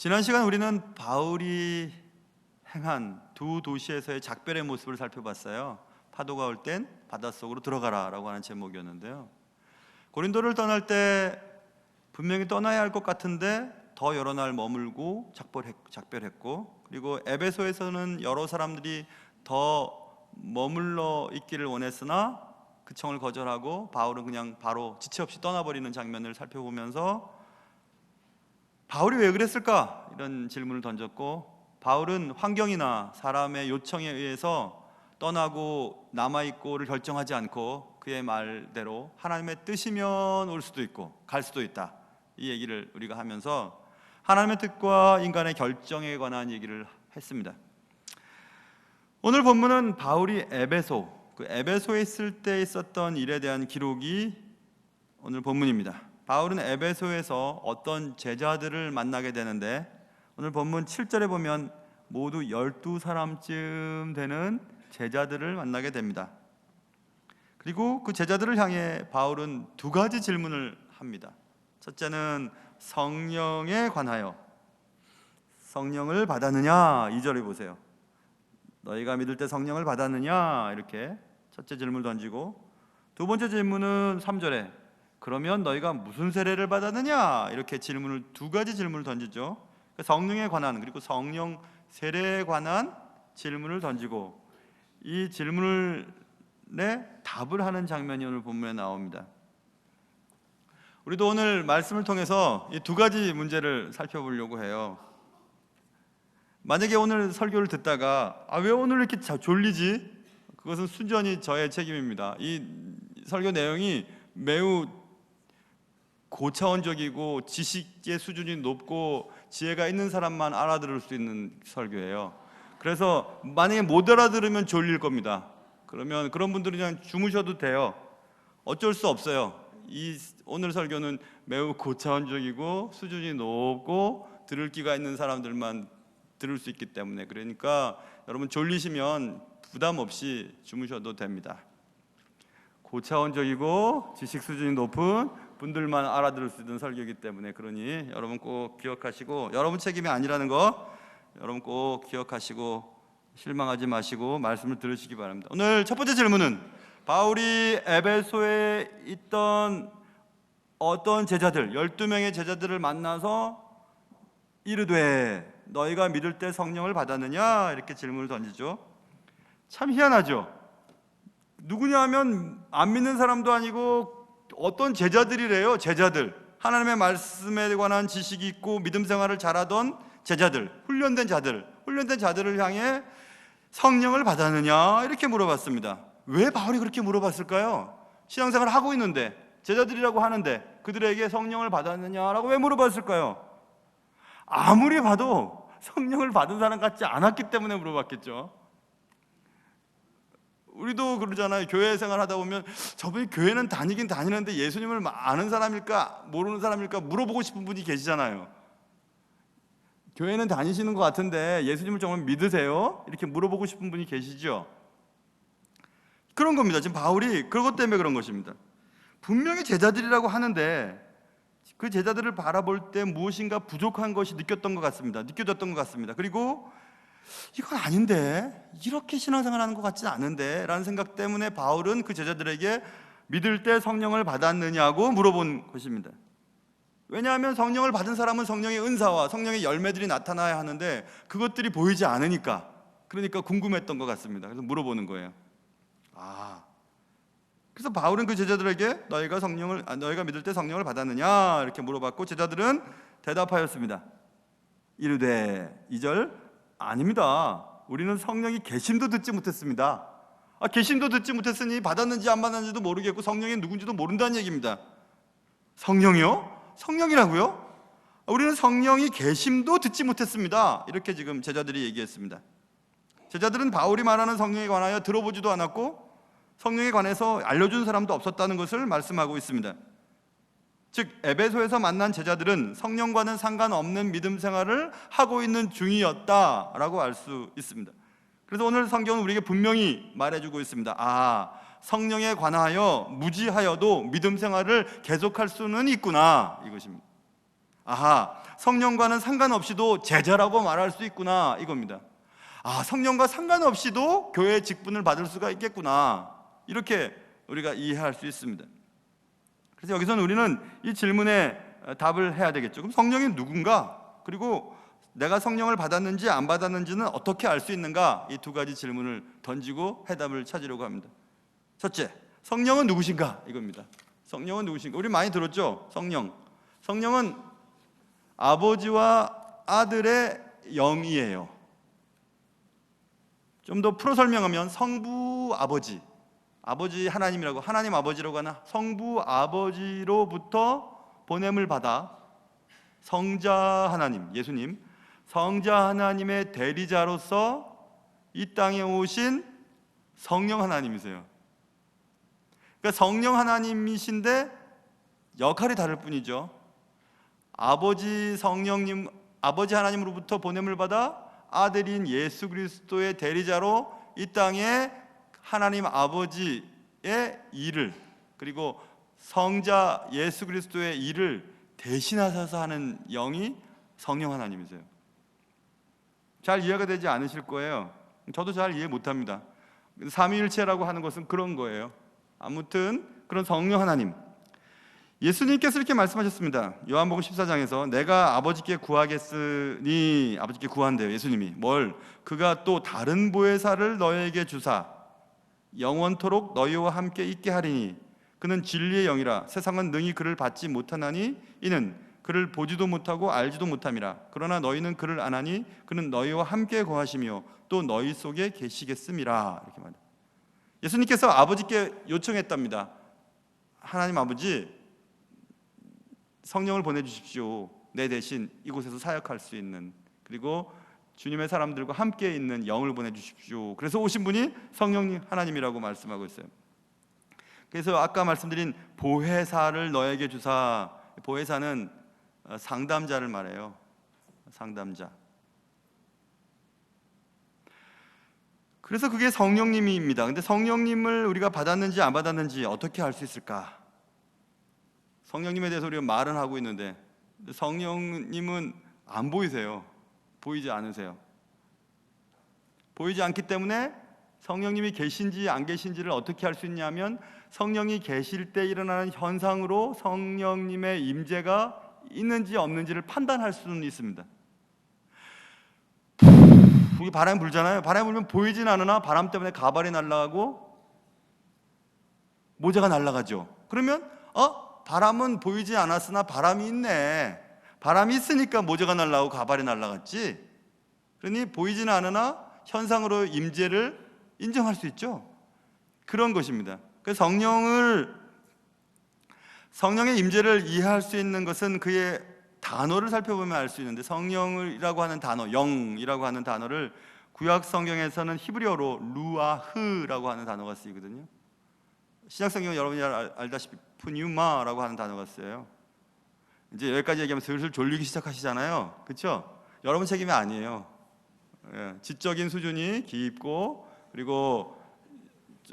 지난 시간 우리는 바울이 행한 두 도시에서의 작별의 모습을 살펴봤어요. 파도가 올 땐 바닷속으로 들어가라 라고 하는 제목이었는데요, 고린도를 떠날 때 분명히 떠나야 할 것 같은데 더 여러 날 머물고 작별했고, 그리고 에베소에서는 여러 사람들이 더 머물러 있기를 원했으나 그 청을 거절하고 바울은 그냥 바로 지체 없이 떠나버리는 장면을 살펴보면서 바울이 왜 그랬을까? 이런 질문을 던졌고, 바울은 환경이나 사람의 요청에 의해서 떠나고 남아있고를 결정하지 않고 그의 말대로 하나님의 뜻이면 올 수도 있고 갈 수도 있다, 이 얘기를 우리가 하면서 하나님의 뜻과 인간의 결정에 관한 얘기를 했습니다. 오늘 본문은 바울이 에베소에 있을 때 있었던 일에 대한 기록이 오늘 본문입니다. 바울은 에베소에서 어떤 제자들을 만나게 되는데, 오늘 본문 7절에 보면 모두 12사람쯤 되는 제자들을 만나게 됩니다. 그리고 그 제자들을 향해 바울은 두 가지 질문을 합니다. 첫째는 성령에 관하여, 성령을 받았느냐? 2절에 보세요. 너희가 믿을 때 성령을 받았느냐? 이렇게 첫째 질문을 던지고, 두 번째 질문은 3절에 그러면 너희가 무슨 세례를 받았느냐? 이렇게 두 가지 질문을 던지죠. 성령에 관한, 그리고 성령 세례에 관한 질문을 던지고, 이 질문에 답을 하는 장면이 오늘 본문에 나옵니다. 우리도 오늘 말씀을 통해서 이 두 가지 문제를 살펴보려고 해요. 만약에 오늘 설교를 듣다가 왜 오늘 이렇게 졸리지? 그것은 순전히 저의 책임입니다. 이 설교 내용이 매우 고차원적이고 지식의 수준이 높고 지혜가 있는 사람만 알아들을 수 있는 설교예요. 그래서 만약에 못 알아들으면 졸릴 겁니다. 그러면 그런 분들은 그냥 주무셔도 돼요. 어쩔 수 없어요. 오늘 설교는 매우 고차원적이고 수준이 높고 들을 기가 있는 사람들만 들을 수 있기 때문에, 그러니까 여러분 졸리시면 부담 없이 주무셔도 됩니다. 고차원적이고 지식 수준이 높은 분들만 알아들을 수 있는 설교이기 때문에, 그러니 여러분 꼭 기억하시고, 여러분 책임이 아니라는 거 여러분 꼭 기억하시고 실망하지 마시고 말씀을 들으시기 바랍니다. 오늘 첫 번째 질문은 바울이 에베소에 있던 어떤 제자들, 12명의 제자들을 만나서 이르되 너희가 믿을 때 성령을 받았느냐? 이렇게 질문을 던지죠. 참 희한하죠. 누구냐 하면 안 믿는 사람도 아니고 어떤 제자들이래요. 제자들, 하나님의 말씀에 관한 지식이 있고 믿음 생활을 잘하던 제자들, 훈련된 자들을 향해 성령을 받았느냐? 이렇게 물어봤습니다. 왜 바울이 그렇게 물어봤을까요? 신앙생활을 하고 있는데, 제자들이라고 하는데 그들에게 성령을 받았느냐라고 왜 물어봤을까요? 아무리 봐도 성령을 받은 사람 같지 않았기 때문에 물어봤겠죠. 우리도 그러잖아요. 교회 생활 하다 보면 저분이 교회는 다니긴 다니는데 예수님을 아는 사람일까 모르는 사람일까 물어보고 싶은 분이 계시잖아요. 교회는 다니시는 것 같은데 예수님을 정말 믿으세요? 이렇게 물어보고 싶은 분이 계시죠. 그런 겁니다. 지금 바울이 그것 때문에 그런 것입니다. 분명히 제자들이라고 하는데 그 제자들을 바라볼 때 무엇인가 부족한 것이 느껴졌던 것 같습니다. 그리고 이건 아닌데, 이렇게 신앙생활하는 것 같지는 않은데 라는 생각 때문에 바울은 그 제자들에게 믿을 때 성령을 받았느냐고 물어본 것입니다. 왜냐하면 성령을 받은 사람은 성령의 은사와 성령의 열매들이 나타나야 하는데 그것들이 보이지 않으니까, 그러니까 궁금했던 것 같습니다. 그래서 물어보는 거예요. 그래서 바울은 그 제자들에게 너희가 믿을 때 성령을 받았느냐? 이렇게 물어봤고, 제자들은 대답하였습니다. 이르되 2절 아닙니다. 우리는 성령이 계심도 듣지 못했습니다. 계심도 듣지 못했으니 받았는지 안 받았는지도 모르겠고 성령이 누군지도 모른다는 얘기입니다. 성령이요? 성령이라고요? 우리는 성령이 계심도 듣지 못했습니다. 이렇게 지금 제자들이 얘기했습니다. 제자들은 바울이 말하는 성령에 관하여 들어보지도 않았고 성령에 관해서 알려준 사람도 없었다는 것을 말씀하고 있습니다. 즉 에베소에서 만난 제자들은 성령과는 상관없는 믿음 생활을 하고 있는 중이었다라고 알 수 있습니다. 그래서 오늘 성경은 우리에게 분명히 말해주고 있습니다. 성령에 관하여 무지하여도 믿음 생활을 계속할 수는 있구나, 이것입니다. 아하, 성령과는 상관없이도 제자라고 말할 수 있구나, 이겁니다. 아, 성령과 상관없이도 교회의 직분을 받을 수가 있겠구나, 이렇게 우리가 이해할 수 있습니다. 그래서 여기서는 우리는 이 질문에 답을 해야 되겠죠. 그럼 성령이 누군가? 그리고 내가 성령을 받았는지 안 받았는지는 어떻게 알 수 있는가? 이 두 가지 질문을 던지고 해답을 찾으려고 합니다. 첫째, 성령은 누구신가? 이겁니다. 성령은 누구신가? 우리 많이 들었죠? 성령은 아버지와 아들의 영이에요. 좀 더 풀어 설명하면 성부 아버지, 아버지 하나님이라고, 하나님 아버지라고 하나, 성부 아버지로부터 보냄을 받아 성자 하나님, 예수님, 성자 하나님의 대리자로서 이 땅에 오신 성령 하나님이세요. 그러니까 성령 하나님이신데 역할이 다를 뿐이죠. 아버지 성령님, 아버지 하나님으로부터 보냄을 받아 아들인 예수 그리스도의 대리자로 이 땅에 하나님 아버지의 일을, 그리고 성자 예수 그리스도의 일을 대신하셔서 하는 영이 성령 하나님이세요. 잘 이해가 되지 않으실 거예요. 저도 잘 이해 못합니다. 삼위일체라고 하는 것은 그런 거예요. 아무튼 그런 성령 하나님, 예수님께서 이렇게 말씀하셨습니다. 요한복음 14장에서 내가 아버지께 구하겠으니, 아버지께 구한대요. 예수님이 뭘? 그가 또 다른 보혜사를 너희에게 주사 영원토록 너희와 함께 있게 하리니 그는 진리의 영이라 세상은 능히 그를 받지 못하나니 이는 그를 보지도 못하고 알지도 못함이라. 그러나 너희는 그를 아나니 그는 너희와 함께 거하시며 또 너희 속에 계시겠음이라. 이렇게 말합니다. 예수님께서 아버지께 요청했답니다. 하나님 아버지, 성령을 보내주십시오. 내 대신 이곳에서 사역할 수 있는, 그리고 주님의 사람들과 함께 있는 영을 보내주십시오. 그래서 오신 분이 성령 하나님이라고 말씀하고 있어요. 그래서 아까 말씀드린 보혜사를 너에게 주사, 보혜사는 상담자를 말해요. 상담자. 그래서 그게 성령님입니다. 근데 성령님을 우리가 받았는지 안 받았는지 어떻게 알 수 있을까? 성령님에 대해서 우리가 말은 하고 있는데 성령님은 안 보이세요. 보이지 않으세요. 보이지 않기 때문에 성령님이 계신지 안 계신지를 어떻게 할 수 있냐면 성령이 계실 때 일어나는 현상으로 성령님의 임재가 있는지 없는지를 판단할 수는 있습니다. 여기 바람이 불잖아요. 바람이 불면 보이진 않으나 바람 때문에 가발이 날아가고 모자가 날아가죠. 그러면 바람은 보이지 않았으나 바람이 있네. 바람이 있으니까 모자가 날아가고 가발이 날아갔지. 그러니 보이지는 않으나 현상으로 임재를 인정할 수 있죠. 그런 것입니다. 그래서 성령의 임재를 이해할 수 있는 것은 그의 단어를 살펴보면 알 수 있는데, 성령이라고 하는 단어, 영이라고 하는 단어를 구약 성경에서는 히브리어로 루아흐라고 하는 단어가 쓰이거든요. 신약 성경은 여러분이 알다시피 푸뉴마라고 하는 단어가 쓰여요. 이제 여기까지 얘기하면 슬슬 졸리기 시작하시잖아요. 그렇죠? 여러분 책임이 아니에요. 지적인 수준이 깊고 그리고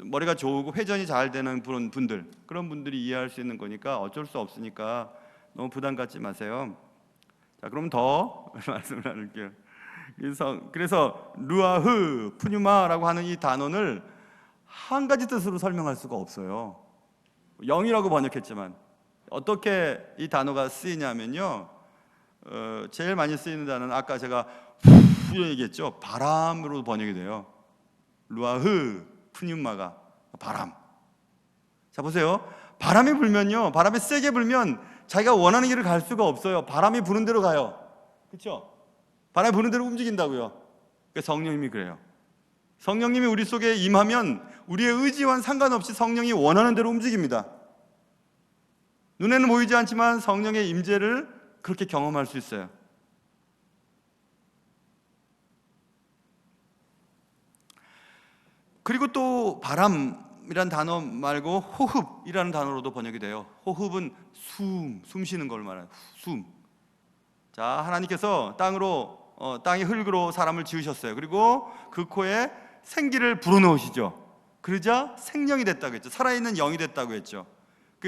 머리가 좋고 회전이 잘 되는 분들, 그런 분들이 이해할 수 있는 거니까 어쩔 수 없으니까 너무 부담 갖지 마세요. 자, 그럼 더 말씀을 나눌게요. 그래서 루아흐, 푸뉴마라고 하는 이 단어를 한 가지 뜻으로 설명할 수가 없어요. 영이라고 번역했지만 어떻게 이 단어가 쓰이냐면요, 제일 많이 쓰이는 단어는 아까 제가 얘기했죠. 바람으로 번역이 돼요. 루아흐, 푸뉴마가 바람. 자, 보세요. 바람이 불면요, 바람이 세게 불면 자기가 원하는 길을 갈 수가 없어요. 바람이 부는 대로 가요. 그렇죠? 바람이 부는 대로 움직인다고요. 그러니까 성령님이 그래요. 성령님이 우리 속에 임하면 우리의 의지와는 상관없이 성령이 원하는 대로 움직입니다. 눈에는 보이지 않지만 성령의 임재를 그렇게 경험할 수 있어요. 그리고 또 바람이란 단어 말고 호흡이라는 단어로도 번역이 돼요. 호흡은 숨 쉬는 걸 말해요. 숨. 자, 하나님께서 땅의 흙으로 사람을 지으셨어요. 그리고 그 코에 생기를 불어넣으시죠. 그러자 생명이 됐다고 했죠. 살아있는 영이 됐다고 했죠.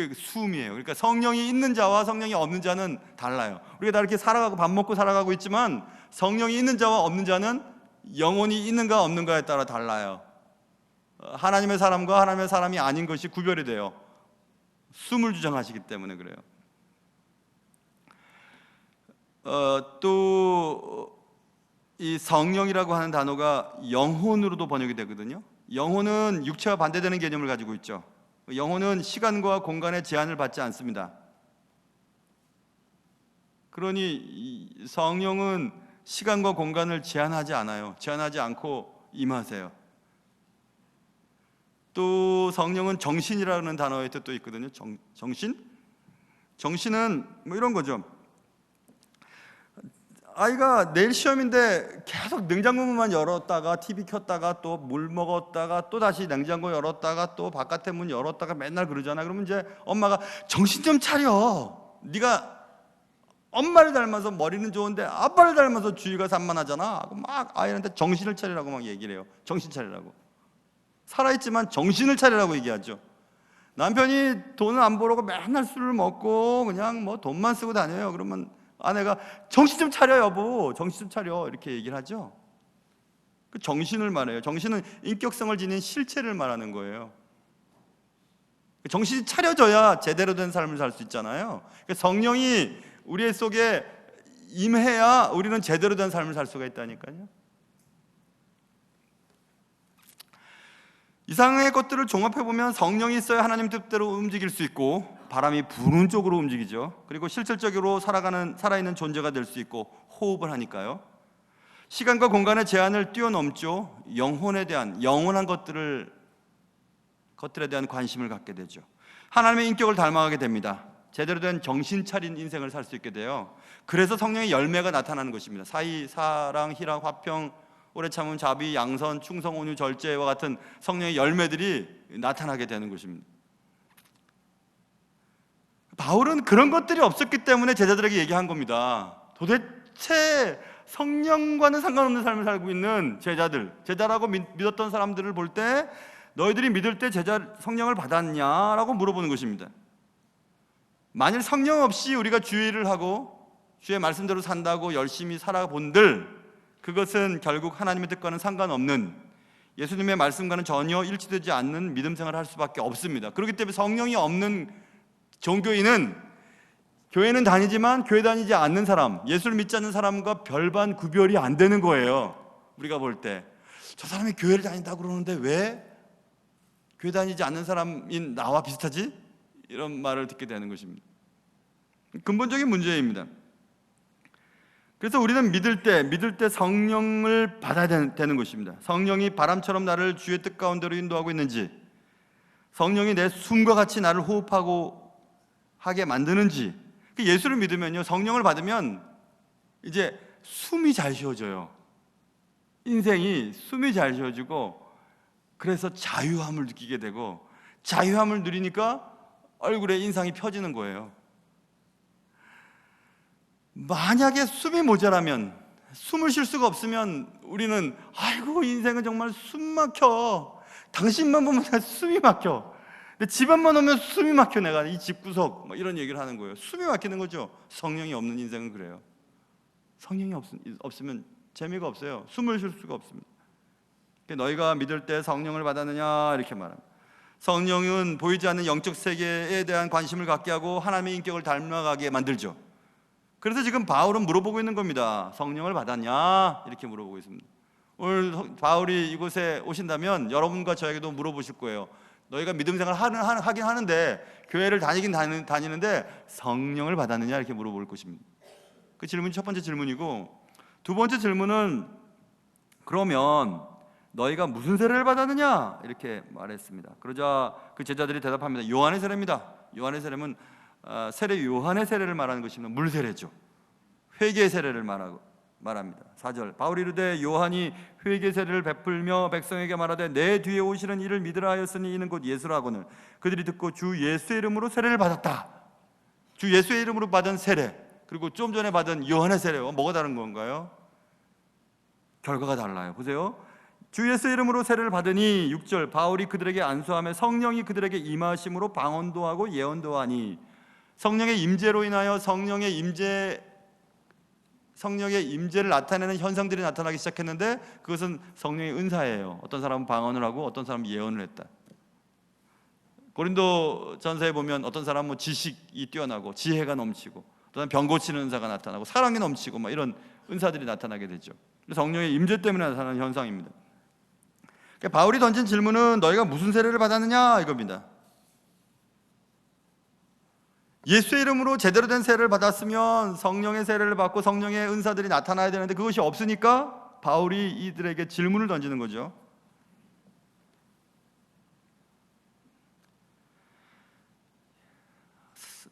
그 숨이에요. 그러니까 성령이 있는 자와 성령이 없는 자는 달라요. 우리가 다 이렇게 살아가고 밥 먹고 살아가고 있지만 성령이 있는 자와 없는 자는 영혼이 있는가 없는가에 따라 달라요. 하나님의 사람과 하나님의 사람이 아닌 것이 구별이 돼요. 숨을 주장하시기 때문에 그래요. 또 이 성령이라고 하는 단어가 영혼으로도 번역이 되거든요. 영혼은 육체와 반대되는 개념을 가지고 있죠. 영혼은 시간과 공간의 제한을 받지 않습니다. 그러니 성령은 시간과 공간을 제한하지 않아요. 제한하지 않고 임하세요. 또 성령은 정신이라는 단어의 뜻도 있거든요. 정신? 정신은 뭐 이런 거죠. 아이가 내일 시험인데 계속 냉장고문만 열었다가 TV 켰다가 또 물 먹었다가 또 다시 냉장고 열었다가 또 바깥에 문 열었다가 맨날 그러잖아. 그러면 이제 엄마가 정신 좀 차려. 네가 엄마를 닮아서 머리는 좋은데 아빠를 닮아서 주의가 산만하잖아 하고 막 아이한테 정신을 차리라고 막 얘기를 해요. 정신 차리라고. 살아있지만 정신을 차리라고 얘기하죠. 남편이 돈을 안 벌어고 맨날 술을 먹고 그냥 뭐 돈만 쓰고 다녀요. 그러면 아내가 정신 좀 차려 여보, 정신 좀 차려 이렇게 얘기를 하죠. 그 정신을 말해요. 정신은 인격성을 지닌 실체를 말하는 거예요. 정신이 차려져야 제대로 된 삶을 살 수 있잖아요. 성령이 우리 속에 임해야 우리는 제대로 된 삶을 살 수가 있다니까요. 이상의 것들을 종합해보면 성령이 있어야 하나님 뜻대로 움직일 수 있고 바람이 부는 쪽으로 움직이죠. 그리고 실질적으로 살아있는 존재가 될 수 있고 호흡을 하니까요. 시간과 공간의 제한을 뛰어넘죠. 영혼에 대한 영원한 것들에 대한 관심을 갖게 되죠. 하나님의 인격을 닮아가게 됩니다. 제대로 된 정신 차린 인생을 살 수 있게 돼요. 그래서 성령의 열매가 나타나는 것입니다. 사이, 사랑, 희락, 화평, 오래 참음, 자비, 양선, 충성, 온유, 절제와 같은 성령의 열매들이 나타나게 되는 것입니다. 바울은 그런 것들이 없었기 때문에 제자들에게 얘기한 겁니다. 도대체 성령과는 상관없는 삶을 살고 있는 제자라고 믿었던 사람들을 볼 때 너희들이 믿을 때 성령을 받았냐라고 물어보는 것입니다. 만일 성령 없이 우리가 주의를 하고 주의 말씀대로 산다고 열심히 살아본들, 그것은 결국 하나님의 뜻과는 상관없는, 예수님의 말씀과는 전혀 일치되지 않는 믿음 생활을 할 수밖에 없습니다. 그렇기 때문에 성령이 없는 종교인은 교회는 다니지만 교회 다니지 않는 사람, 예수를 믿지 않는 사람과 별반 구별이 안 되는 거예요. 우리가 볼 때 저 사람이 교회를 다닌다고 그러는데 왜 교회 다니지 않는 사람인 나와 비슷하지? 이런 말을 듣게 되는 것입니다. 근본적인 문제입니다. 그래서 우리는 믿을 때 성령을 받아야 되는 것입니다. 성령이 바람처럼 나를 주의 뜻 가운데로 인도하고 있는지, 성령이 내 숨과 같이 나를 호흡하고 하게 만드는지. 예수를 믿으면요, 성령을 받으면 이제 숨이 잘 쉬어져요. 인생이 숨이 잘 쉬어지고, 그래서 자유함을 느끼게 되고, 자유함을 누리니까 얼굴에 인상이 펴지는 거예요. 만약에 숨이 모자라면, 숨을 쉴 수가 없으면 우리는 아이고 인생은 정말 숨 막혀, 당신만 보면 숨이 막혀, 근데 집안만 오면 숨이 막혀, 내가 이 집구석 이런 얘기를 하는 거예요. 숨이 막히는 거죠. 성령이 없는 인생은 그래요. 성령이 없으면 재미가 없어요. 숨을 쉴 수가 없습니다. 너희가 믿을 때 성령을 받았느냐 이렇게 말합니다. 성령은 보이지 않는 영적 세계에 대한 관심을 갖게 하고 하나님의 인격을 닮아가게 만들죠. 그래서 지금 바울은 물어보고 있는 겁니다. 성령을 받았냐? 이렇게 물어보고 있습니다. 오늘 바울이 이곳에 오신다면 여러분과 저에게도 물어보실 거예요. 너희가 믿음 생활 하긴 하는데, 교회를 다니는데 성령을 받았느냐? 이렇게 물어볼 것입니다. 그 질문이 첫 번째 질문이고, 두 번째 질문은 그러면 너희가 무슨 세례를 받았느냐? 이렇게 말했습니다. 그러자 그 제자들이 대답합니다. 요한의 세례입니다. 요한의 세례는 세례 요한의 세례를 말하는 것입니다. 물 세례죠. 회개 세례를 말합니다. 4절, 바울이 이르되 요한이 회개 세례를 베풀며 백성에게 말하되 내 뒤에 오시는 이를 믿으라 하였으니 이는 곧 예수라거늘 그들이 듣고 주 예수의 이름으로 세례를 받았다. 주 예수의 이름으로 받은 세례, 그리고 좀 전에 받은 요한의 세례와 뭐가 다른 건가요? 결과가 달라요. 보세요. 주 예수의 이름으로 세례를 받으니 6절 바울이 그들에게 안수하며 성령이 그들에게 임하심으로 방언도 하고 예언도 하니 성령의 임재로 인하여 성령의 임재를 나타내는 현상들이 나타나기 시작했는데 그것은 성령의 은사예요. 어떤 사람은 방언을 하고 어떤 사람은 예언을 했다. 고린도 전서에 보면 어떤 사람은 뭐 지식이 뛰어나고 지혜가 넘치고 어떤 사람은 병 고치는 은사가 나타나고 사랑이 넘치고 막 이런 은사들이 나타나게 되죠. 성령의 임재 때문에 나타나는 현상입니다. 그러니까 바울이 던진 질문은 너희가 무슨 세례를 받았느냐 이겁니다. 예수의 이름으로 제대로 된 세례를 받았으면 성령의 세례를 받고 성령의 은사들이 나타나야 되는데 그것이 없으니까 바울이 이들에게 질문을 던지는 거죠.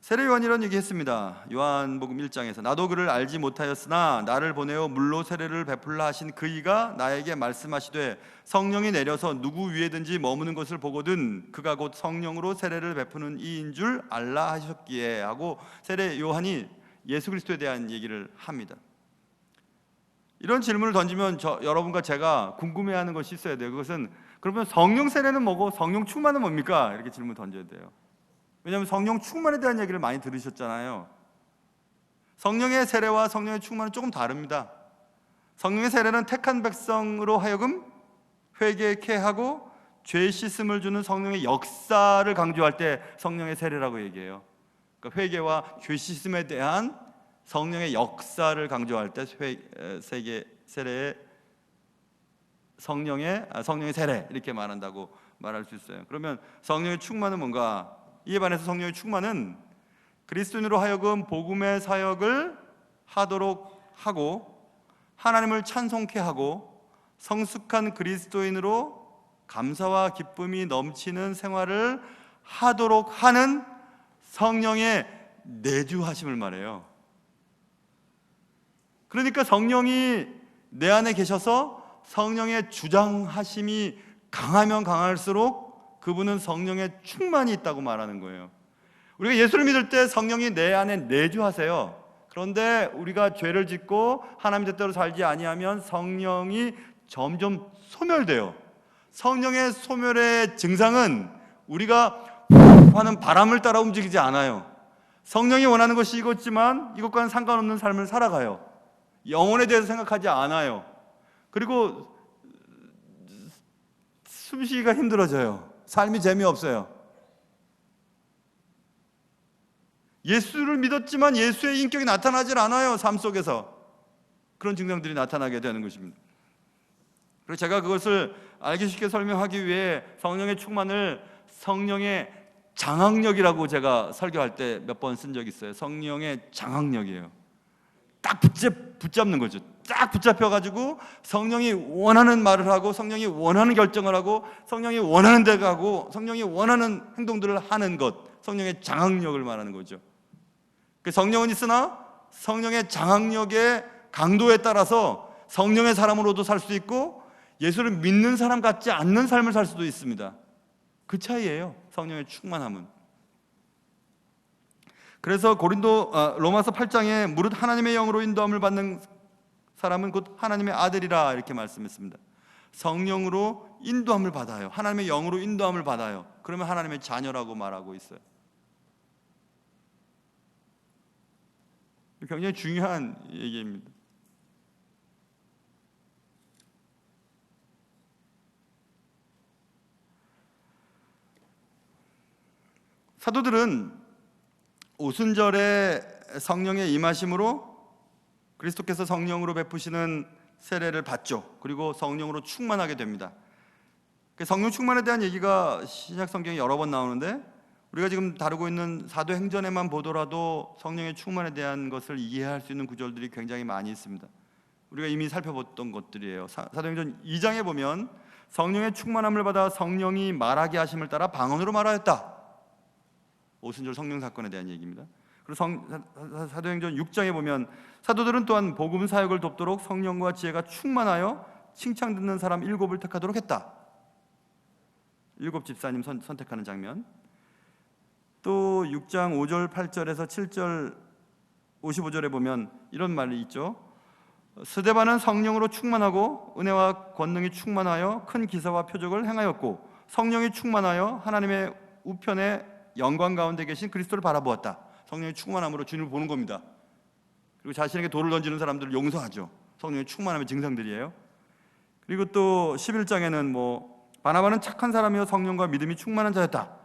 세례 요한이 이런 얘기했습니다. 요한복음 1장에서 나도 그를 알지 못하였으나 나를 보내어 물로 세례를 베풀라 하신 그이가 나에게 말씀하시되 성령이 내려서 누구 위에든지 머무는 것을 보거든 그가 곧 성령으로 세례를 베푸는 이인 줄 알라 하셨기에 하고 세례 요한이 예수 그리스도에 대한 얘기를 합니다. 이런 질문을 던지면 여러분과 제가 궁금해하는 것이 있어야 돼요. 그것은 그러면 성령 세례는 뭐고 성령 충만은 뭡니까? 이렇게 질문 던져야 돼요. 왜냐하면 성령 충만에 대한 얘기를 많이 들으셨잖아요. 성령의 세례와 성령의 충만은 조금 다릅니다. 성령의 세례는 택한 백성으로 하여금 회개케 하고 죄 씻음을 주는 성령의 역사를 강조할 때 성령의 세례라고 얘기해요. 그러니까 회개와 죄 씻음에 대한 성령의 역사를 강조할 때 세례의 성령의 세례 이렇게 말한다고 말할 수 있어요. 그러면 성령의 충만은 뭔가? 이에 반해서 성령의 충만은 그리스도인으로 하여금 복음의 사역을 하도록 하고 하나님을 찬송케 하고 성숙한 그리스도인으로 감사와 기쁨이 넘치는 생활을 하도록 하는 성령의 내주하심을 말해요. 그러니까 성령이 내 안에 계셔서 성령의 주장하심이 강하면 강할수록 그분은 성령의 충만이 있다고 말하는 거예요. 우리가 예수를 믿을 때 성령이 내 안에 내주하세요. 그런데 우리가 죄를 짓고 하나님 뜻대로 살지 아니하면 성령이 점점 소멸돼요. 성령의 소멸의 증상은 우리가 하는 바람을 따라 움직이지 않아요. 성령이 원하는 것이 이것지만 이것과는 상관없는 삶을 살아가요. 영혼에 대해서 생각하지 않아요. 그리고 숨쉬기가 힘들어져요. 삶이 재미없어요. 예수를 믿었지만 예수의 인격이 나타나질 않아요. 삶 속에서 그런 증상들이 나타나게 되는 것입니다. 그리고 제가 그것을 알기 쉽게 설명하기 위해 성령의 충만을 성령의 장악력이라고 제가 설교할 때 몇 번 쓴 적이 있어요. 성령의 장악력이에요. 딱 붙잡는 거죠. 딱 붙잡혀가지고 성령이 원하는 말을 하고 성령이 원하는 결정을 하고 성령이 원하는 데 가고 성령이 원하는 행동들을 하는 것, 성령의 장악력을 말하는 거죠. 그 성령은 있으나 성령의 장악력의 강도에 따라서 성령의 사람으로도 살 수 있고 예수를 믿는 사람 같지 않는 삶을 살 수도 있습니다. 그 차이예요. 성령의 충만함은. 그래서 로마서 8장에 무릇 하나님의 영으로 인도함을 받는 사람은 곧 하나님의 아들이라 이렇게 말씀했습니다. 성령으로 인도함을 받아요. 하나님의 영으로 인도함을 받아요. 그러면 하나님의 자녀라고 말하고 있어요. 굉장히 중요한 얘기입니다. 사도들은 오순절에 성령의 임하심으로 그리스도께서 성령으로 베푸시는 세례를 받죠. 그리고 성령으로 충만하게 됩니다. 성령 충만에 대한 얘기가 신약 성경에 여러 번 나오는데 우리가 지금 다루고 있는 사도행전에만 보더라도 성령의 충만에 대한 것을 이해할 수 있는 구절들이 굉장히 많이 있습니다. 우리가 이미 살펴봤던 것들이에요. 사도행전 2장에 보면 성령의 충만함을 받아 성령이 말하게 하심을 따라 방언으로 말하였다. 오순절 성령 사건에 대한 얘기입니다. 그리고 사도행전 6장에 보면 사도들은 또한 복음 사역을 돕도록 성령과 지혜가 충만하여 칭찬 듣는 사람 7을 택하도록 했다. 7 집사님 선택하는 장면. 또 6장 5절 8절에서 7절 55절에 보면 이런 말이 있죠. 스데반은 성령으로 충만하고 은혜와 권능이 충만하여 큰 기사와 표적을 행하였고 성령이 충만하여 하나님의 우편에 영광 가운데 계신 그리스도를 바라보았다. 성령이 충만함으로 주님을 보는 겁니다. 그리고 자신에게 돌을 던지는 사람들을 용서하죠. 성령이 충만함의 증상들이에요. 그리고 또 11장에는 바나바는 착한 사람이요 성령과 믿음이 충만한 자였다.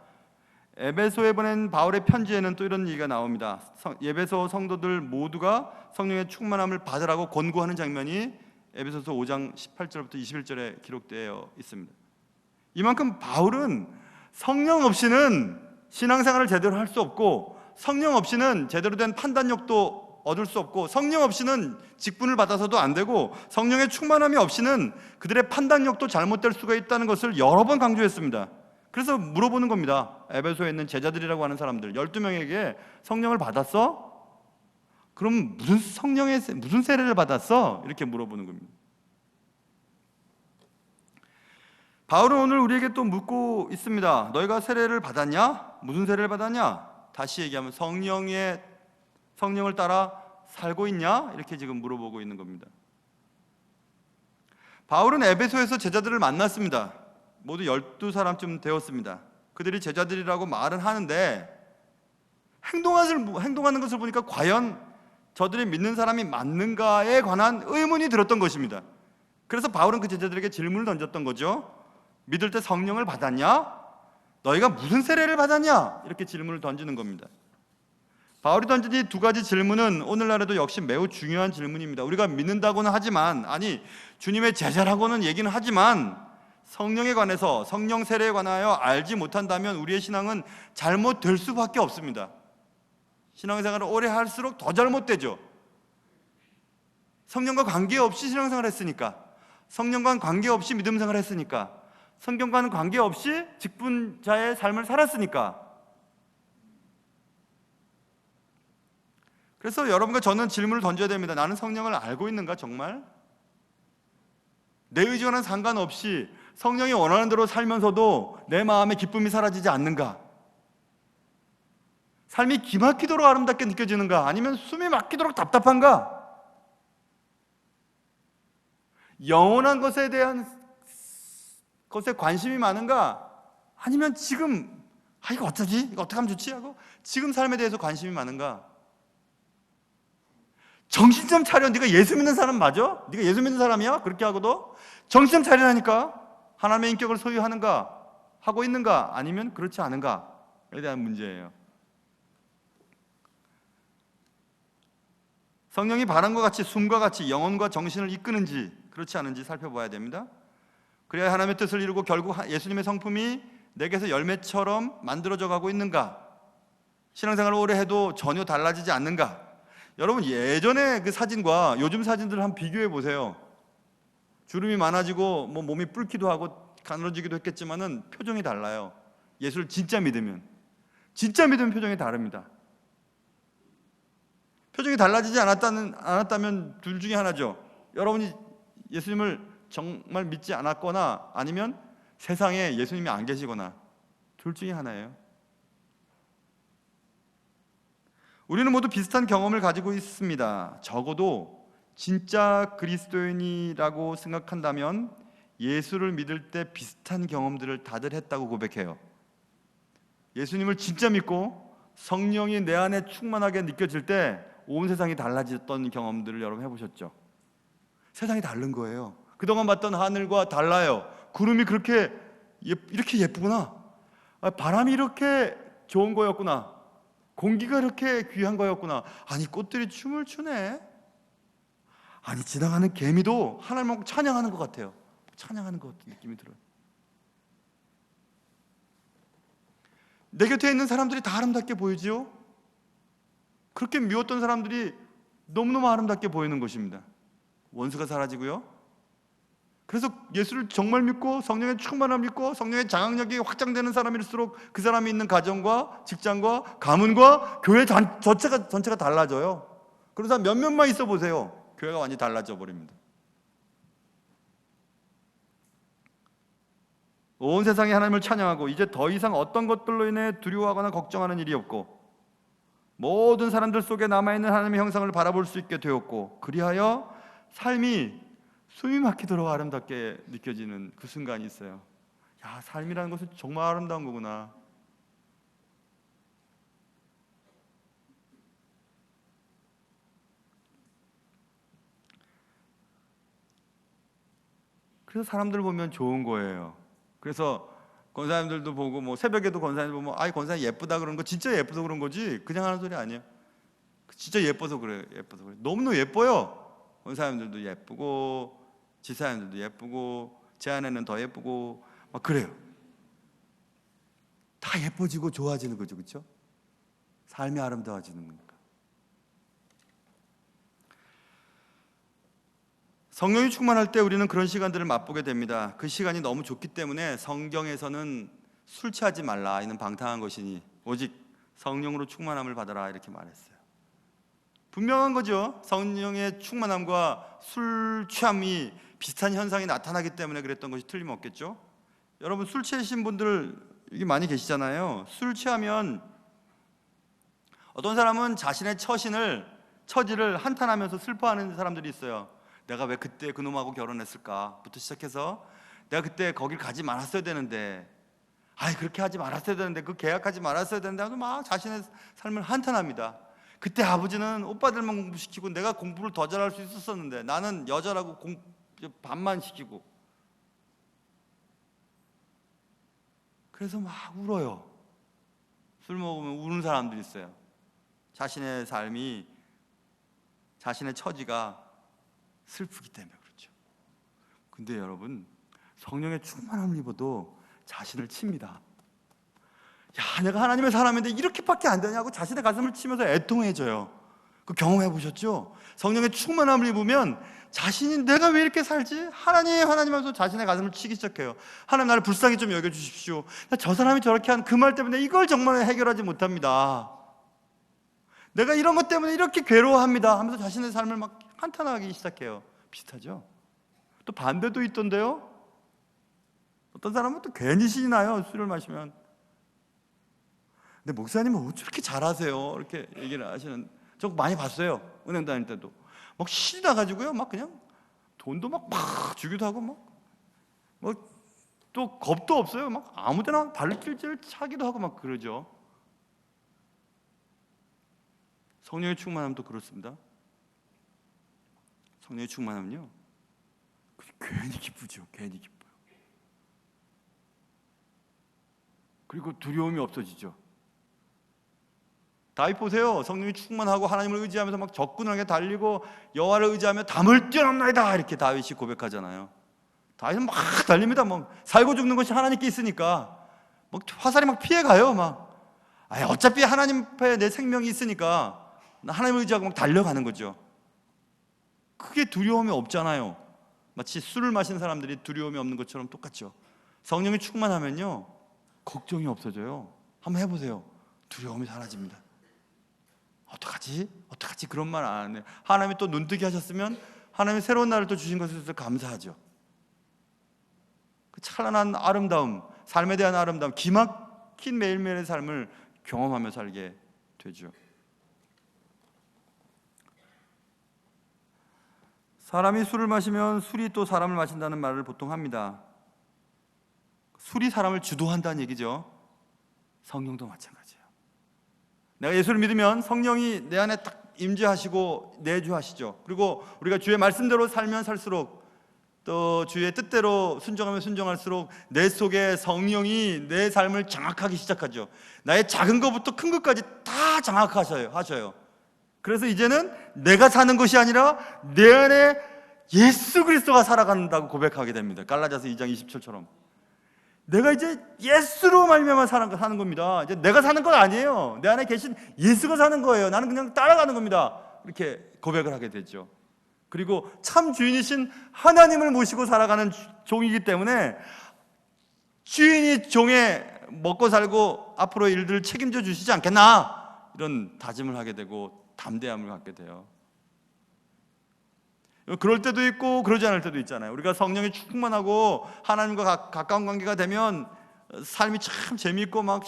에베소에 보낸 바울의 편지에는 또 이런 얘기가 나옵니다. 에베소 성도들 모두가 성령의 충만함을 받으라고 권고하는 장면이 에베소서 5장 18절부터 21절에 기록되어 있습니다. 이만큼 바울은 성령 없이는 신앙생활을 제대로 할 수 없고, 성령 없이는 제대로 된 판단력도 얻을 수 없고, 성령 없이는 직분을 받아서도 안 되고, 성령의 충만함이 없이는 그들의 판단력도 잘못될 수가 있다는 것을 여러 번 강조했습니다. 그래서 물어보는 겁니다. 에베소에 있는 제자들이라고 하는 사람들 12명에게 성령을 받았어? 그럼 무슨 세례를 받았어? 이렇게 물어보는 겁니다. 바울은 오늘 우리에게 또 묻고 있습니다. 너희가 세례를 받았냐? 무슨 세례를 받았냐? 다시 얘기하면 성령을 따라 살고 있냐? 이렇게 지금 물어보고 있는 겁니다. 바울은 에베소에서 제자들을 만났습니다. 모두 12사람쯤 되었습니다. 그들이 제자들이라고 말은 하는데 행동하는 것을 보니까 과연 저들이 믿는 사람이 맞는가에 관한 의문이 들었던 것입니다. 그래서 바울은 그 제자들에게 질문을 던졌던 거죠. 믿을 때 성령을 받았냐? 너희가 무슨 세례를 받았냐? 이렇게 질문을 던지는 겁니다. 바울이 던진 이 두 가지 질문은 오늘날에도 역시 매우 중요한 질문입니다. 우리가 믿는다고는 하지만, 주님의 제자라고는 얘기는 하지만 성령에 관해서, 성령 세례에 관하여 알지 못한다면 우리의 신앙은 잘못될 수밖에 없습니다. 신앙생활을 오래 할수록 더 잘못되죠. 성령과 관계없이 신앙생활을 했으니까, 성령과 관계없이 믿음생활을 했으니까, 성경과는 관계없이 직분자의 삶을 살았으니까. 그래서 여러분과 저는 질문을 던져야 됩니다. 나는 성령을 알고 있는가 정말? 내 의지와는 상관없이 성령이 원하는 대로 살면서도 내 마음에 기쁨이 사라지지 않는가? 삶이 기막히도록 아름답게 느껴지는가? 아니면 숨이 막히도록 답답한가? 영원한 것에 대한 것에 관심이 많은가? 아니면 지금 이거 어쩌지? 이거 어떻게 하면 좋지? 하고 지금 삶에 대해서 관심이 많은가? 정신 좀 차려. 네가 예수 믿는 사람 맞아? 네가 예수 믿는 사람이야? 그렇게 하고도 정신 좀 차리라니까. 하나님의 인격을 소유하는가? 하고 있는가? 아니면 그렇지 않은가에 대한 문제예요. 성령이 바람과 같이 숨과 같이 영혼과 정신을 이끄는지 그렇지 않은지 살펴봐야 됩니다. 그래야 하나님의 뜻을 이루고 결국 예수님의 성품이 내게서 열매처럼 만들어져 가고 있는가? 신앙생활을 오래 해도 전혀 달라지지 않는가? 여러분, 예전의 그 사진과 요즘 사진들을 한번 비교해 보세요. 주름이 많아지고 몸이 뿔기도 하고 가늘어지기도 했겠지만은 표정이 달라요. 예수를 진짜 믿으면 표정이 다릅니다. 표정이 달라지지 않았다면 둘 중에 하나죠. 여러분이 예수님을 정말 믿지 않았거나 아니면 세상에 예수님이 안 계시거나, 둘 중에 하나예요. 우리는 모두 비슷한 경험을 가지고 있습니다. 적어도 진짜 그리스도인이라고 생각한다면 예수를 믿을 때 비슷한 경험들을 다들 했다고 고백해요. 예수님을 진짜 믿고 성령이 내 안에 충만하게 느껴질 때 온 세상이 달라졌던 경험들을 여러분 해보셨죠? 세상이 다른 거예요. 그동안 봤던 하늘과 달라요. 구름이 이렇게 예쁘구나. 바람이 이렇게 좋은 거였구나. 공기가 이렇게 귀한 거였구나. 아니, 꽃들이 춤을 추네. 아니, 지나가는 개미도 하나님을 찬양하는 것 같아요. 찬양하는 것 같은 느낌이 들어요. 내 곁에 있는 사람들이 다 아름답게 보이지요? 그렇게 미웠던 사람들이 너무너무 아름답게 보이는 것입니다. 원수가 사라지고요. 그래서 예수를 정말 믿고 성령의 충만함을 믿고 성령의 장악력이 확장되는 사람일수록 그 사람이 있는 가정과 직장과 가문과 교회 전체가 달라져요. 그런 사람 몇 명만 있어 보세요. 교회가 완전히 달라져 버립니다. 온 세상이 하나님을 찬양하고 이제 더 이상 어떤 것들로 인해 두려워하거나 걱정하는 일이 없고 모든 사람들 속에 남아있는 하나님의 형상을 바라볼 수 있게 되었고, 그리하여 삶이 숨이 막히도록 아름답게 느껴지는 그 순간이 있어요. 야, 삶이라는 것은 정말 아름다운 거구나. 그래서 사람들 보면 좋은 거예요. 그래서 권사님들도 보고 뭐 새벽에도 권사님 보면 아이 권사님 예쁘다 그러는 거 진짜 예뻐서 그런 거지 그냥 하는 소리 아니에요. 진짜 예뻐서 그래요. 예뻐서 그래. 너무너무 예뻐요. 권사님들도 예쁘고 지사님들도 예쁘고 제 아내는 더 예쁘고 막 그래요. 다 예뻐지고 좋아지는 거죠, 그렇죠? 삶이 아름다워지는 거니까. 성령이 충만할 때 우리는 그런 시간들을 맛보게 됩니다. 그 시간이 너무 좋기 때문에 성경에서는 술 취하지 말라, 이는 방탕한 것이니 오직 성령으로 충만함을 받아라 이렇게 말했어요. 분명한 거죠. 성령의 충만함과 술 취함이 비슷한 현상이 나타나기 때문에 그랬던 것이 틀림없겠죠. 여러분 술 취하신 분들 여기 많이 계시잖아요. 술 취하면 어떤 사람은 자신의 처지를 한탄하면서 슬퍼하는 사람들이 있어요. 내가 왜 그때 그놈하고 결혼했을까 부터 시작해서 내가 그때 거길 가지 말았어야 되는데, 아이 그렇게 하지 말았어야 되는데, 그 계약하지 말았어야 되는데 하고 막 자신의 삶을 한탄합니다. 그때 아버지는 오빠들만 공부시키고 내가 공부를 더 잘할 수 있었었는데 나는 여자라고 반만 시키고. 그래서 막 울어요. 술 먹으면 우는 사람들이 있어요. 자신의 삶이, 자신의 처지가 슬프기 때문에 그렇죠. 근데 여러분 성령의 충만함을 입어도 자신을 칩니다. 야, 내가 하나님의 사람인데 이렇게밖에 안 되냐고 자신의 가슴을 치면서 애통해져요. 그 경험해 보셨죠? 성령의 충만함을 입으면 자신이 내가 왜 이렇게 살지? 하나님 하면서 자신의 가슴을 치기 시작해요. 하나님 나를 불쌍히 좀 여겨주십시오. 저 사람이 저렇게 한 그 말 때문에 이걸 정말 해결하지 못합니다. 내가 이런 것 때문에 이렇게 괴로워합니다 하면서 자신의 삶을 막 한탄하기 시작해요. 비슷하죠? 또 반대도 있던데요. 어떤 사람은 또 괜히 신이 나요. 술을 마시면. 근데 목사님은 왜 저렇게 잘하세요? 이렇게 얘기를 하시는, 저 많이 봤어요. 은행 다닐 때도 막 신이 나가지고요, 막 그냥 돈도 막 주기도 하고 막 또 겁도 없어요. 막 아무데나 발길질 차기도 하고 막 그러죠. 성령의 충만함도 그렇습니다. 성령의 충만함은요, 괜히 기쁘죠. 괜히 기뻐요. 그리고 두려움이 없어지죠. 다윗 보세요. 성령이 충만하고 하나님을 의지하면서 막 적군하게 달리고 여호와를 의지하며 담을 뛰어넘나이다 이렇게 다윗이 고백하잖아요. 다윗은 막 달립니다. 뭐 살고 죽는 것이 하나님께 있으니까 막 화살이 막 피해가요. 막 어차피 하나님 앞에 내 생명이 있으니까 하나님을 의지하고 막 달려가는 거죠. 크게 두려움이 없잖아요. 마치 술을 마시는 사람들이 두려움이 없는 것처럼 똑같죠. 성령이 충만하면요 걱정이 없어져요. 한번 해보세요. 두려움이 사라집니다. 어떡하지? 그런 말 안 해요. 하나님이 또 눈뜨게 하셨으면 하나님이 새로운 날을 또 주신 것에 대해서 감사하죠. 그 찬란한 아름다움, 삶에 대한 아름다움, 기막힌 매일매일의 삶을 경험하며 살게 되죠. 사람이 술을 마시면 술이 또 사람을 마신다는 말을 보통 합니다. 술이 사람을 주도한다는 얘기죠. 성령도 마찬가지예요. 내가 예수를 믿으면 성령이 내 안에 딱 임재하시고 내주하시죠. 그리고 우리가 주의 말씀대로 살면 살수록, 또 주의 뜻대로 순종하면 순종할수록 내 속에 성령이 내 삶을 장악하기 시작하죠. 나의 작은 것부터 큰 것까지 다 장악하셔요. 그래서 이제는 내가 사는 것이 아니라 내 안에 예수 그리스도가 살아간다고 고백하게 됩니다. 갈라디아서 2장 27처럼 내가 이제 예수로 말미암아 사는 겁니다. 이제 내가 사는 건 아니에요. 내 안에 계신 예수가 사는 거예요. 나는 그냥 따라가는 겁니다. 이렇게 고백을 하게 되죠. 그리고 참 주인이신 하나님을 모시고 살아가는 종이기 때문에 주인이 종의 먹고 살고 앞으로 일들을 책임져 주시지 않겠나, 이런 다짐을 하게 되고 담대함을 갖게 돼요. 그럴 때도 있고 그러지 않을 때도 있잖아요. 우리가 성령이 충만하고 하나님과 가까운 관계가 되면 삶이 참 재미있고 막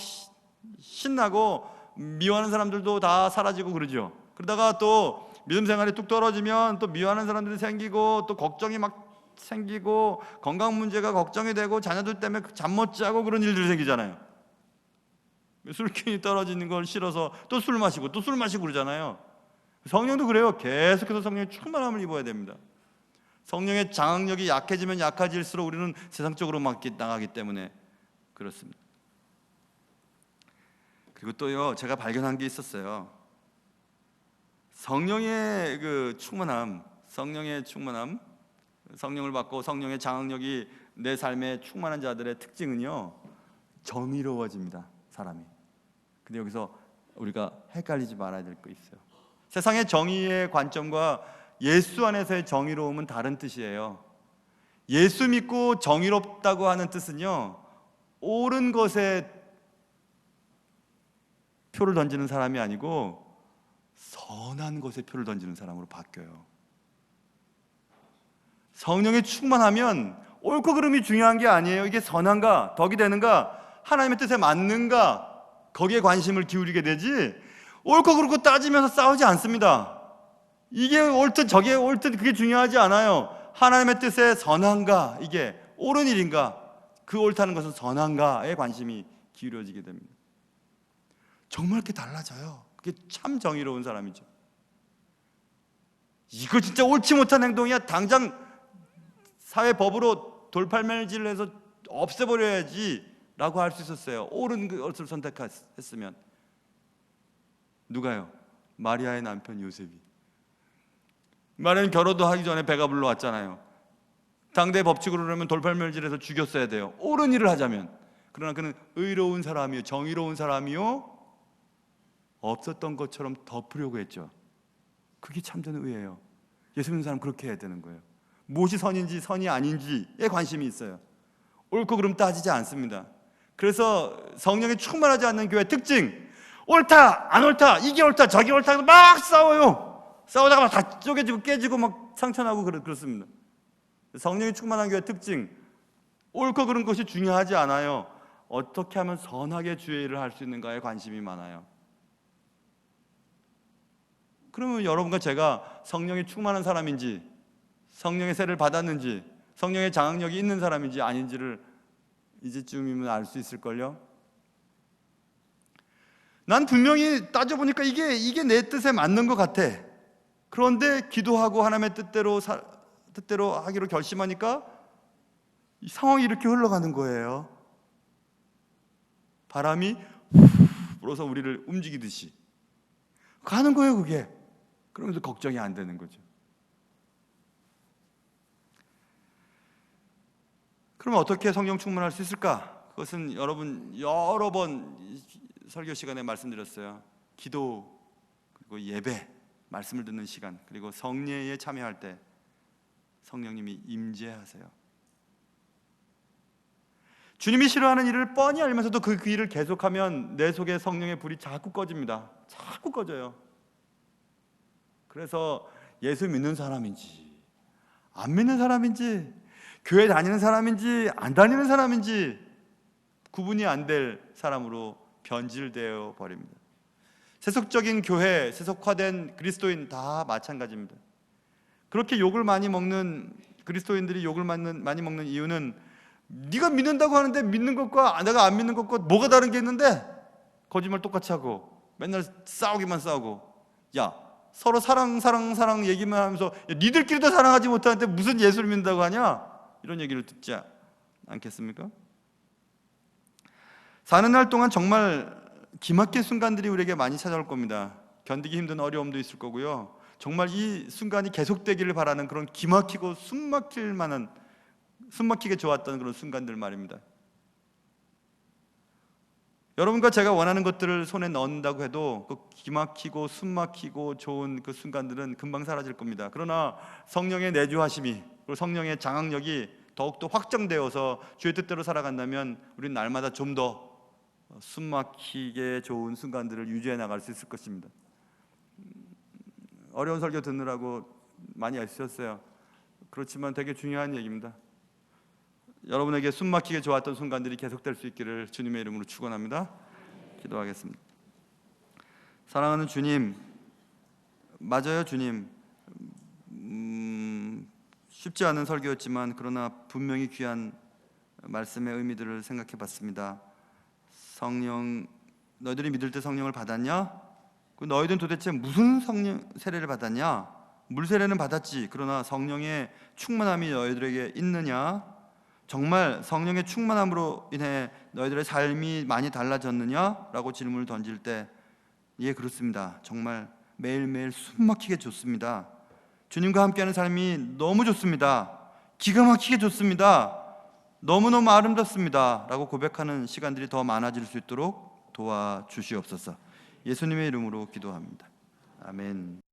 신나고 미워하는 사람들도 다 사라지고 그러죠. 그러다가 또 믿음 생활이 뚝 떨어지면 또 미워하는 사람들이 생기고 또 걱정이 막 생기고 건강 문제가 걱정이 되고 자녀들 때문에 잠 못 자고 그런 일들이 생기잖아요. 술기운이 떨어지는 걸 싫어서 또 술 마시고 또 술 마시고 그러잖아요. 성령도 그래요. 계속해서 성령의 충만함을 입어야 됩니다. 성령의 장악력이 약해지면 약해질수록 우리는 세상적으로 나가기 때문에 그렇습니다. 그리고 또요, 제가 발견한 게 있었어요. 성령의 그 충만함, 성령을 받고 성령의 장악력이 내 삶에 충만한 자들의 특징은요, 정의로워집니다, 사람이. 근데 여기서 우리가 헷갈리지 말아야 될 거 있어요. 세상의 정의의 관점과 예수 안에서의 정의로움은 다른 뜻이에요. 예수 믿고 정의롭다고 하는 뜻은요, 옳은 것에 표를 던지는 사람이 아니고 선한 것에 표를 던지는 사람으로 바뀌어요. 성령이 충만하면 옳고 그름이 중요한 게 아니에요. 이게 선한가, 덕이 되는가, 하나님의 뜻에 맞는가, 거기에 관심을 기울이게 되지, 옳고 그르고 따지면서 싸우지 않습니다. 이게 옳든 저게 옳든 그게 중요하지 않아요. 하나님의 뜻에 선한가, 이게 옳은 일인가, 그 옳다는 것은 선한가에 관심이 기울어지게 됩니다. 정말 이렇게 달라져요. 그게 참 정의로운 사람이죠. 이거 진짜 옳지 못한 행동이야, 당장 사회법으로 돌팔매질을 해서 없애버려야지 라고 할 수 있었어요. 옳은 것을 선택했으면. 누가요? 마리아의 남편 요셉이. 마리아는 결혼도 하기 전에 배가 불러왔잖아요. 당대 법칙으로 그러면 돌팔매질해서 죽였어야 돼요, 옳은 일을 하자면. 그러나 그는 의로운 사람이요, 정의로운 사람이요, 없었던 것처럼 덮으려고 했죠. 그게 참된 의예요. 예수 믿는 사람 그렇게 해야 되는 거예요. 무엇이 선인지 선이 아닌지에 관심이 있어요. 옳고 그름 따지지 않습니다. 그래서 성령이 충만하지 않는 교회 특징, 옳다 안 옳다, 이게 옳다 저게 옳다 해서 막 싸워요. 싸우다가 막 다 쪼개지고 깨지고 막 상처나고 그렇습니다. 성령이 충만한 교회 특징, 옳고 그른 것이 중요하지 않아요. 어떻게 하면 선하게 주의 일을 할 수 있는가에 관심이 많아요. 그러면 여러분과 제가 성령이 충만한 사람인지, 성령의 세를 받았는지, 성령의 장악력이 있는 사람인지 아닌지를 이제쯤이면 알 수 있을걸요. 난 분명히 따져보니까 이게 내 뜻에 맞는 것 같아. 그런데 기도하고 하나님의 뜻대로 하기로 결심하니까 이 상황이 이렇게 흘러가는 거예요. 바람이 불어서 우리를 움직이듯이 가는 거예요, 그게. 그러면서 걱정이 안 되는 거죠. 그러면 어떻게 성령 충만할 수 있을까? 그것은 여러분 여러 번 설교 시간에 말씀드렸어요. 기도, 그리고 예배, 말씀을 듣는 시간, 그리고 성례에 참여할 때 성령님이 임재하세요. 주님이 싫어하는 일을 뻔히 알면서도 그 일을 계속하면 내 속에 성령의 불이 자꾸 꺼집니다. 자꾸 꺼져요. 그래서 예수 믿는 사람인지 안 믿는 사람인지, 교회 다니는 사람인지 안 다니는 사람인지 구분이 안 될 사람으로 변질되어 버립니다. 세속적인 교회, 세속화된 그리스도인 다 마찬가지입니다. 그렇게 욕을 많이 먹는 그리스도인들이 욕을 많이 먹는 이유는, 네가 믿는다고 하는데 믿는 것과 내가 안 믿는 것과 뭐가 다른 게 있는데, 거짓말 똑같이 하고 맨날 싸우기만 싸우고, 야 서로 사랑 얘기만 하면서, 야, 니들끼리도 사랑하지 못하는데 무슨 예수를 믿는다고 하냐, 이런 얘기를 듣지 않겠습니까? 사는 날 동안 정말 기막힌 순간들이 우리에게 많이 찾아올 겁니다. 견디기 힘든 어려움도 있을 거고요. 정말 이 순간이 계속되기를 바라는 그런 기막히고 숨막히게 좋았던 그런 순간들 말입니다. 여러분과 제가 원하는 것들을 손에 넣는다고 해도 그 기막히고 숨막히고 좋은 그 순간들은 금방 사라질 겁니다. 그러나 성령의 내주하심이, 그리고 성령의 장악력이 더욱더 확장되어서 주의 뜻대로 살아간다면 우리는 날마다 좀 더 숨막히게 좋은 순간들을 유지해 나갈 수 있을 것입니다. 어려운 설교 듣느라고 많이 애쓰셨어요. 그렇지만 되게 중요한 얘기입니다. 여러분에게 숨막히게 좋았던 순간들이 계속될 수 있기를 주님의 이름으로 축원합니다. 기도하겠습니다. 사랑하는 주님, 맞아요, 주님. 쉽지 않은 설교였지만 그러나 분명히 귀한 말씀의 의미들을 생각해 봤습니다. 성령, 너희들이 믿을 때 성령을 받았냐? 너희들은 도대체 무슨 성령 세례를 받았냐? 물 세례는 받았지. 그러나 성령의 충만함이 너희들에게 있느냐? 정말 성령의 충만함으로 인해 너희들의 삶이 많이 달라졌느냐? 라고 질문을 던질 때, 예, 그렇습니다. 정말 매일매일 숨막히게 좋습니다. 주님과 함께하는 삶이 너무 좋습니다. 기가 막히게 좋습니다. 너무너무 아름답습니다. 라고 고백하는 시간들이 더 많아질 수 있도록 도와주시옵소서. 예수님의 이름으로 기도합니다. 아멘.